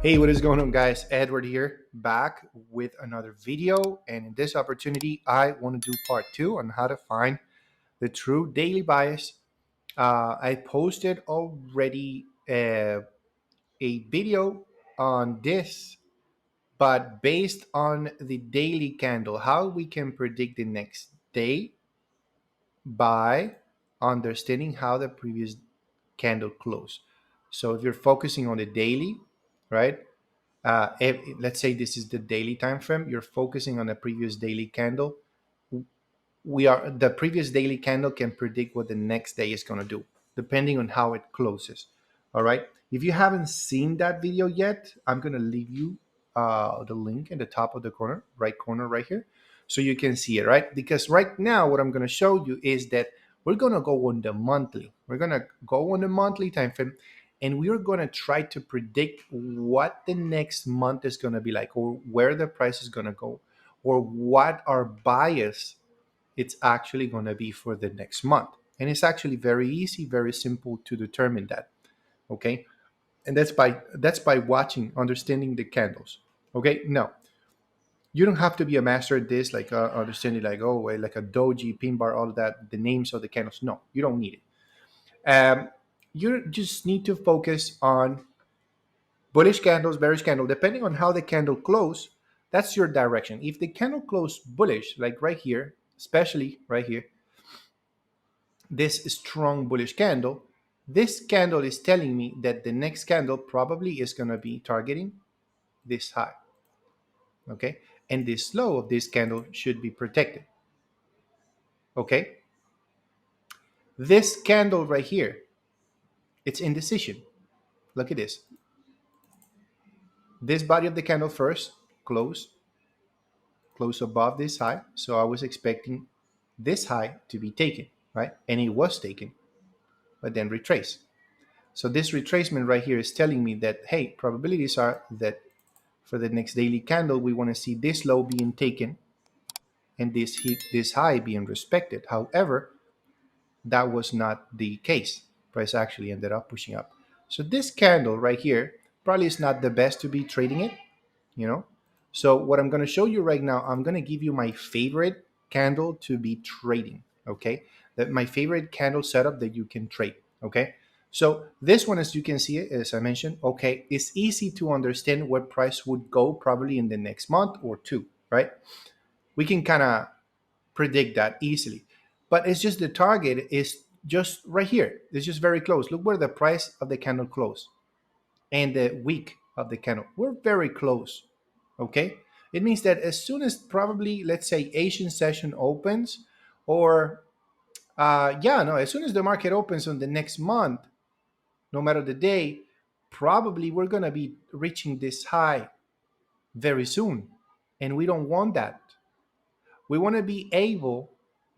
Hey, what is going on, guys? Edward here, back with another video. And in this opportunity, I want to do part 2 on how to find the true daily bias. I posted already a video on this, but based on the daily candle, how we can predict the next day by understanding how the previous candle closed. So if you're focusing on the daily, right? Let's say this is the daily time frame. You're focusing on the previous daily candle. The previous daily candle can predict what the next day is going to do, depending on how it closes. All right. If you haven't seen that video yet, I'm going to leave you the link in the top of the right corner right here, so you can see it. Right, because right now what I'm going to show you is that we're going to go on the monthly. We're going to go on the monthly time frame, and we are going to try to predict what the next month is going to be like, or where the price is going to go, or what our bias it's actually going to be for the next month. And it's actually very easy, very simple to determine that. Okay, and that's by watching, understanding the candles. Okay, now you don't have to be a master at this, like understanding, like, oh wait, like a doji, pin bar, all of that, the names of the candles. No, you don't need it. You just need to focus on bullish candles, bearish candle, depending on how the candle close. That's your direction. If the candle close bullish, like right here, especially right here, this strong bullish candle, this candle is telling me that the next candle probably is going to be targeting this high. Okay, and this low of this candle should be protected. Okay, this candle right here, it's indecision. Look at this. This body of the candle first close above this high, so I was expecting this high to be taken, right? And it was taken, but then retrace. So this retracement right here is telling me that, hey, probabilities are that for the next daily candle, we want to see this low being taken and this high being respected. However, that was not the case. Price actually ended up pushing up. So this candle right here probably is not the best to be trading it, you know. So what I'm going to show you right now, I'm going to give you my favorite candle to be trading, okay? That my favorite candle setup that you can trade, okay? So this one, as you can see, as I mentioned, okay, it's easy to understand what price would go probably in the next month or two, right? We can kind of predict that easily. But it's just the target is just right here. It's just very close. Look where the price of the candle closed and the wick of the candle. We're very close, okay? It means that as soon as probably, let's say, Asian session opens, or as soon as the market opens on the next month, no matter the day, probably we're going to be reaching this high very soon. And we don't want that. We want to be able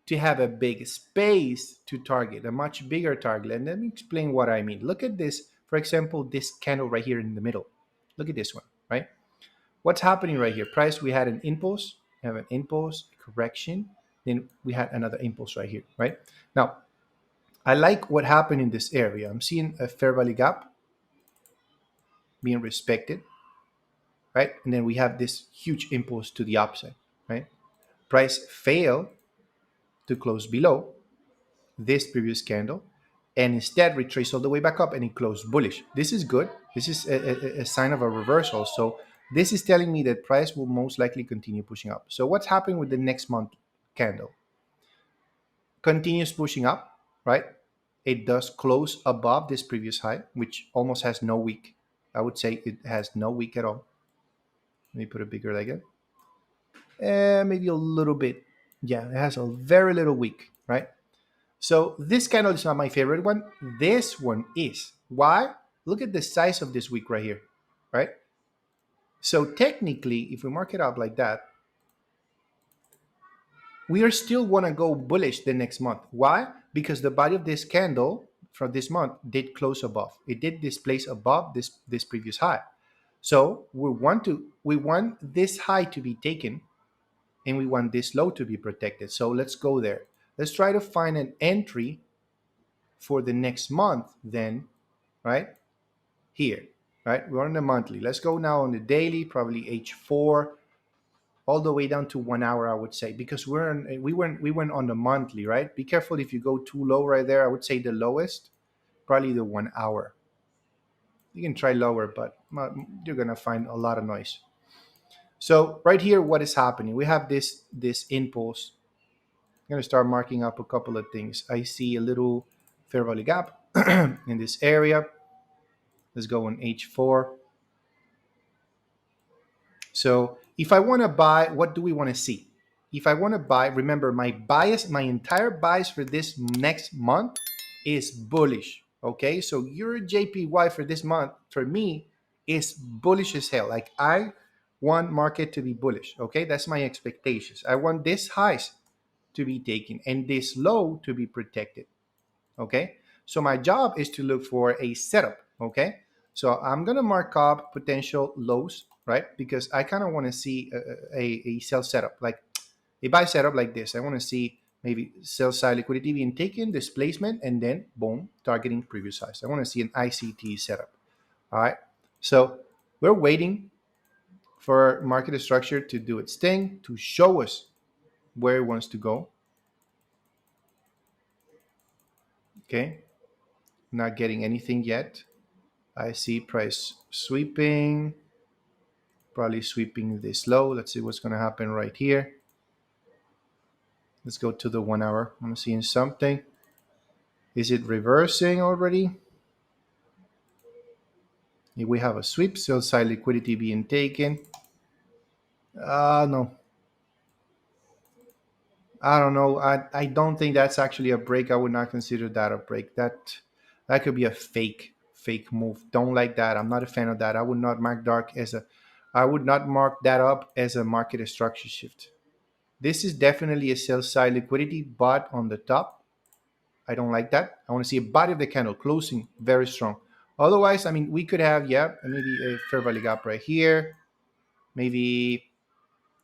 to have a big space to target, a much bigger target. And let me explain what I mean. Look at this, for example, this candle right here in the middle. Look at this one, right? What's happening right here? Price, we had an impulse, we have an impulse, correction, then we had another impulse right here, right? Now, I like what happened in this area. I'm seeing a fair value gap being respected, right? And then we have this huge impulse to the upside, right? Price failed to close below this previous candle and instead retraced all the way back up and it closed bullish. This is good. This is a sign of a reversal. So this is telling me that price will most likely continue pushing up. So what's happening with the next month candle? Continues pushing up, right? It does close above this previous high, which almost has no wick. I would say it has no wick at all. Let me put it bigger again. Maybe a little bit. Yeah, it has a very little wick, right? So this candle is not my favorite one. This one is. Why? Look at the size of this wick right here, right? So technically, if we mark it up like that, we are still want to go bullish the next month. Why? Because the body of this candle from this month did close above. It did displace above this previous high. So we want this high to be taken and we want this low to be protected. So let's go there. Let's try to find an entry for the next month then, right? Here, right? We're on the monthly. Let's go now on the daily, probably H4, all the way down to 1 hour, I would say, because we went on the monthly, right? Be careful if you go too low right there. I would say the lowest, probably the 1 hour. You can try lower, but you're gonna find a lot of noise. So right here, what is happening? We have this impulse. I'm gonna start marking up a couple of things. I see a little fair value gap in this area. Let's go on H4. So if I want to buy, what do we want to see? If I want to buy, remember my bias, my entire bias for this next month is bullish. Okay, so your JPY for this month for me is bullish as hell. Like I want market to be bullish. Okay, that's my expectations. I want this highs to be taken and this low to be protected. Okay, so my job is to look for a setup. Okay, so I'm gonna mark up potential lows, right? Because I kind of want to see a sell setup, like a buy setup like this. I want to see maybe sell side liquidity being taken, displacement, and then boom, targeting previous highs. I want to see an ICT setup. All right, so we're waiting for market structure to do its thing, to show us where it wants to go. Okay, not getting anything yet. I see price sweeping, probably sweeping this low. Let's see what's going to happen right here. Let's go to the 1 hour. I'm seeing something. Is it reversing already? If we have a sweep, sell side liquidity being taken. No, I don't know. I don't think that's actually a break. I would not consider that a break. That could be a fake move. Don't like that. I'm not a fan of that. I would not mark dark as a. I would not mark that up as a market structure shift. This is definitely a sell side liquidity, but on the top, I don't like that. I want to see a body of the candle closing very strong. Otherwise, I mean, we could have, yeah, maybe a fair value gap right here, maybe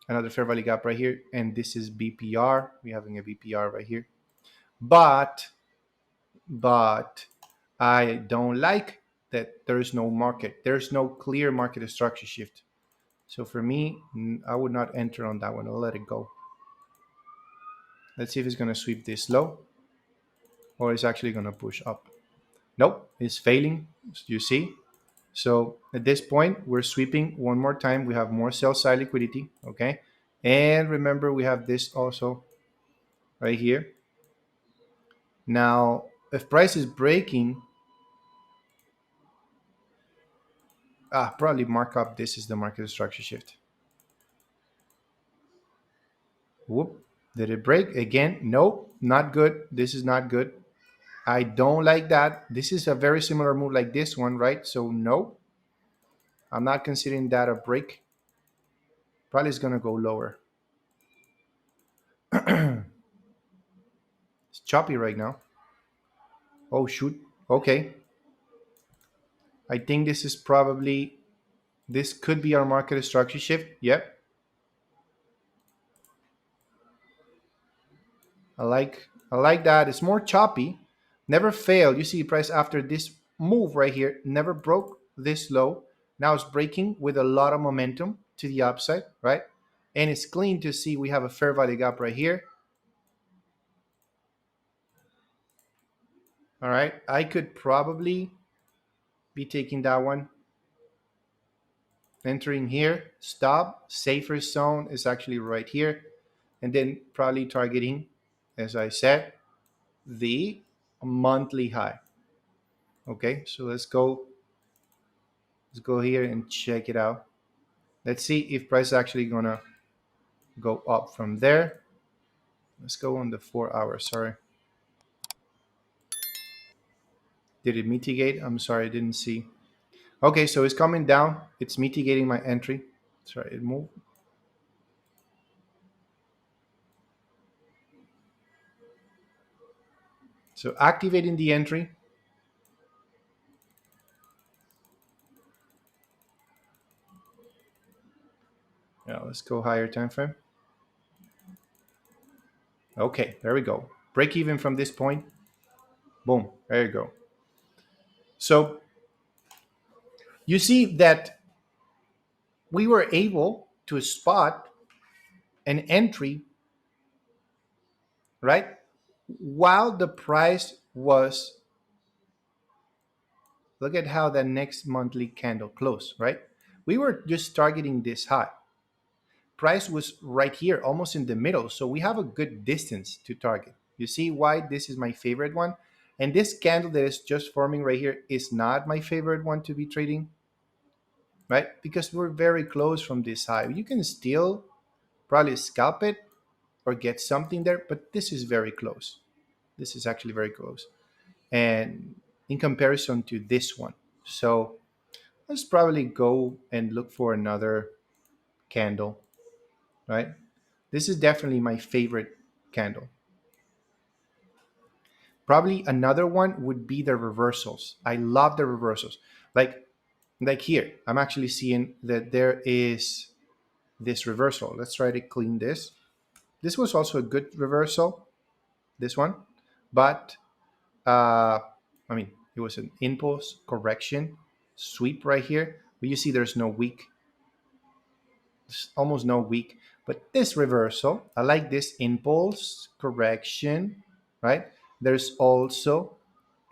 another fair value gap right here, and this is BPR. We're having a BPR right here. But I don't like that there is no market. There's no clear market structure shift. So for me, I would not enter on that one. I'll let it go. Let's see if it's going to sweep this low or it's actually going to push up. Nope, it's failing, you see. So at this point, we're sweeping one more time. We have more sell side liquidity, okay? And remember, we have this also right here. Now, if price is breaking, probably mark up. This is the market structure shift. Whoop, did it break again? Nope, not good. This is not good. I don't like that. This is a very similar move like this one, right? So no, I'm not considering that a break. Probably is going to go lower. It's choppy right now. Oh, shoot. Okay. I think this is probably, this could be our market structure shift. Yep. I like that. It's more choppy. Never failed. You see price after this move right here, never broke this low. Now it's breaking with a lot of momentum to the upside, right? And it's clean to see we have a fair value gap right here. All right. I could probably be taking that one. Entering here, stop. Safer zone is actually right here. And then probably targeting, as I said, the monthly high. Okay, so let's go here and check it out. Let's see if price is actually gonna go up from there. Let's go on the 4 hour. Sorry, did it mitigate? I'm sorry, I didn't see. Okay, so it's coming down. It's mitigating my entry. Sorry, it moved. So activating the entry. Yeah, let's go higher time frame. Okay, there we go. Break even from this point. Boom, there you go. So You see that we were able to spot an entry, right? While the price was, look at how the next monthly candle closed, right? We were just targeting this high. Price was right here, almost in the middle. So we have a good distance to target. You see why this is my favorite one? And this candle that is just forming right here is not my favorite one to be trading, right? Because we're very close from this high. You can still probably scalp it or get something there, but this is very close. This is actually very close. And in comparison to this one. So let's probably go and look for another candle, right? This is definitely my favorite candle. Probably another one would be the reversals. I love the reversals. Like like here, I'm actually seeing that there is this reversal. Let's try to clean this. This was also a good reversal, this one, but I mean, it was an impulse correction sweep right here. But you see, there's no weak, there's almost no weak. But this reversal, I like this impulse correction, right? There's also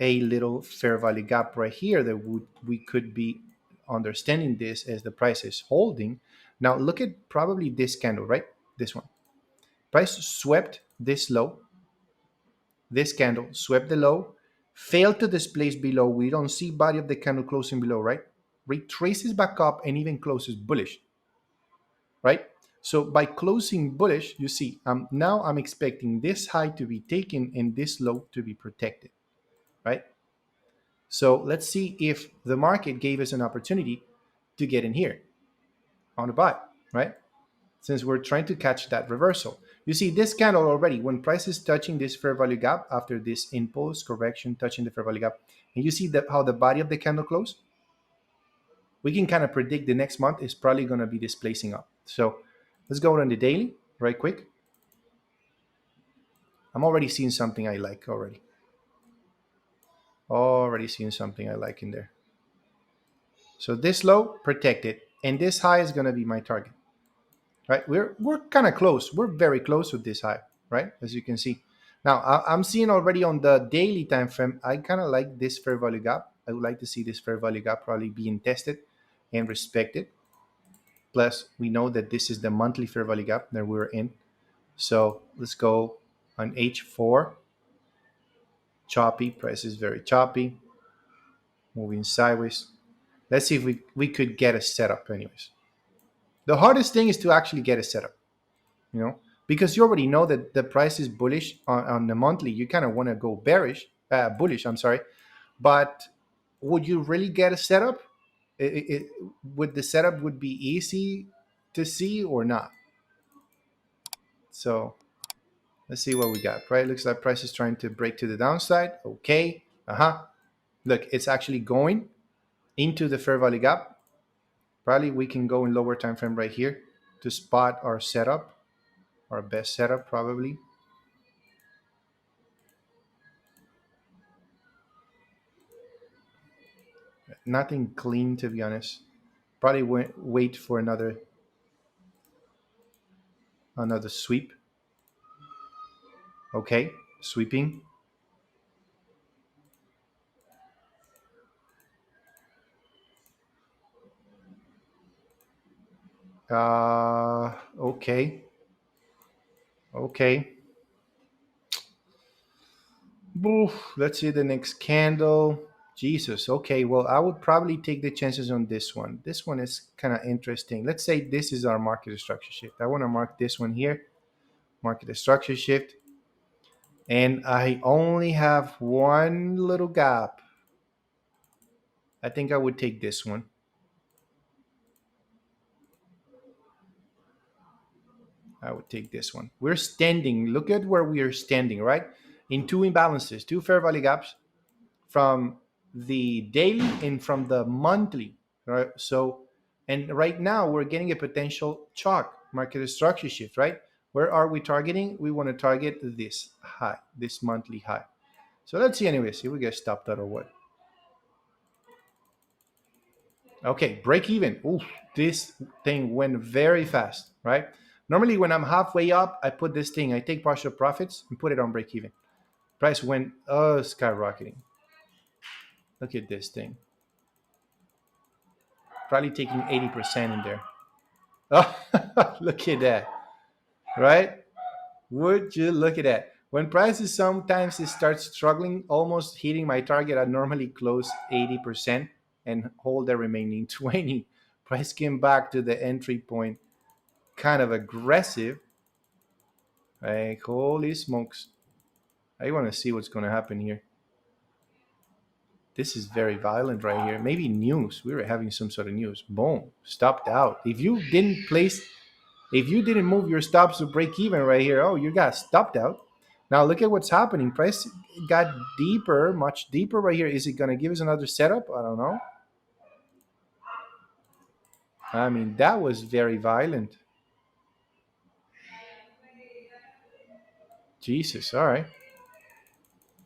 a little fair value gap right here that we could be understanding this as the price is holding. Now look at probably this candle, right? This one. Price swept this low. This candle swept the low, failed to displace below. We don't see body of the candle closing below, right? Retraces back up and even closes bullish, right? So by closing bullish, you see, now I'm expecting this high to be taken and this low to be protected, right? So let's see if the market gave us an opportunity to get in here on the buy, right? Since we're trying to catch that reversal. You see this candle already, when price is touching this fair value gap after this impulse correction touching the fair value gap, and you see that how the body of the candle closed, we can kind of predict the next month is probably going to be displacing up. So let's go on the daily right quick. I'm already seeing something I like already. Already seeing something I like in there. So this low protected, and this high is going to be my target. Right? We're kind of close. We're very close with this high, right? As you can see. Now I'm seeing already on the daily time frame. I kind of like this fair value gap. I would like to see this fair value gap probably being tested and respected. Plus, we know that this is the monthly fair value gap that we're in. So let's go on H4. Choppy. Price is very choppy. Moving sideways. Let's see if we could get a setup anyways. The hardest thing is to actually get a setup. Because you already know that the price is bullish on the monthly. You kind of want to go bullish, I'm sorry. But would you really get a setup? Would the setup would be easy to see or not? So let's see what we got, right? Looks like price is trying to break to the downside. Okay. Look, it's actually going into the fair value gap. Probably we can go in lower time frame right here to spot our setup, our best setup probably. Nothing clean, to be honest. Probably wait for another sweep. Okay, sweeping. Okay, okay. Oof, let's see the next candle. Jesus. Okay, well, I would probably take the chances on this one. This one is kind of interesting. Let's say this is our market structure shift. I want to mark this one here, market structure shift. And I only have one little gap. I think I would take this one. I would take this one. We're standing. Look at where we are standing, right? In two imbalances, two fair value gaps from the daily and from the monthly, right? So, and right now we're getting a potential chalk market structure shift, right? Where are we targeting? We want to target this high, this monthly high. So let's see, anyways, if we get stopped out or what. Okay, break even. Ooh, this thing went very fast, right? Normally, when I'm halfway up, I put this thing, I take partial profits and put it on break even. Price went skyrocketing. Look at this thing. Probably taking 80% in there. Oh, look at that, right? Would you look at that? When prices sometimes it starts struggling, almost hitting my target, I normally close 80% and hold the remaining 20. Price came back to the entry point, kind of aggressive. Like, holy smokes. I want to see what's going to happen here. This is very violent right here. Maybe news. We were having some sort of news. Boom. Stopped out. If you didn't move your stops to break even right here, oh, you got stopped out. Now look at what's happening. Price got deeper, much deeper right here. Is it going to give us another setup? I don't know. I mean, that was very violent. Jesus. All right.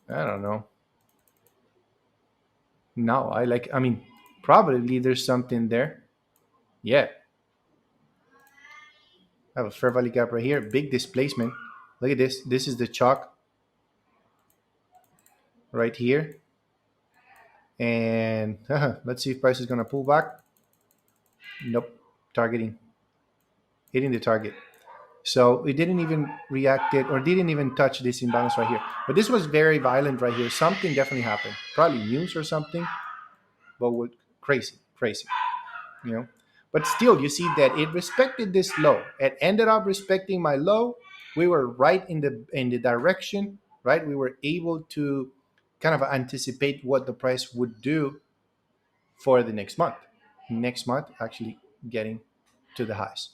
I don't know. No, I mean, probably there's something there. Yeah. I have a fair value gap right here. Big displacement. Look at this. This is the chalk right here. And let's see if price is going to pull back. Nope. Targeting. Hitting the target. So it didn't even react it or didn't even touch this imbalance right here. But this was very violent right here. Something definitely happened. Probably news or something. But what crazy, crazy, you know. But still, you see that it respected this low. It ended up respecting my low. We were right in the direction, right? We were able to kind of anticipate what the price would do for the next month. Next month, actually getting to the highs.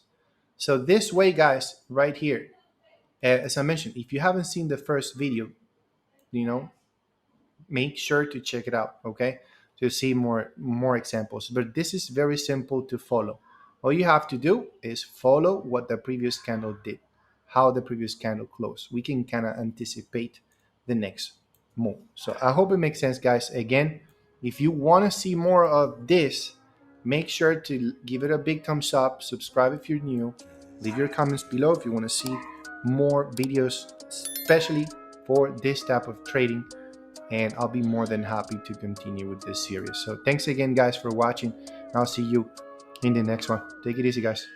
So this way, guys, right here, as I mentioned, if you haven't seen the first video, you know, make sure to check it out, okay, to see more examples. But this is very simple to follow. All you have to do is follow what the previous candle did, how the previous candle closed. We can kind of anticipate the next move. So I hope it makes sense, guys. Again, if you want to see more of this, make sure to give it a big thumbs up, subscribe if you're new, leave your comments below if you want to see more videos, especially for this type of trading, and I'll be more than happy to continue with this series. So thanks again, guys, for watching. I'll see you in the next one. Take it easy, guys.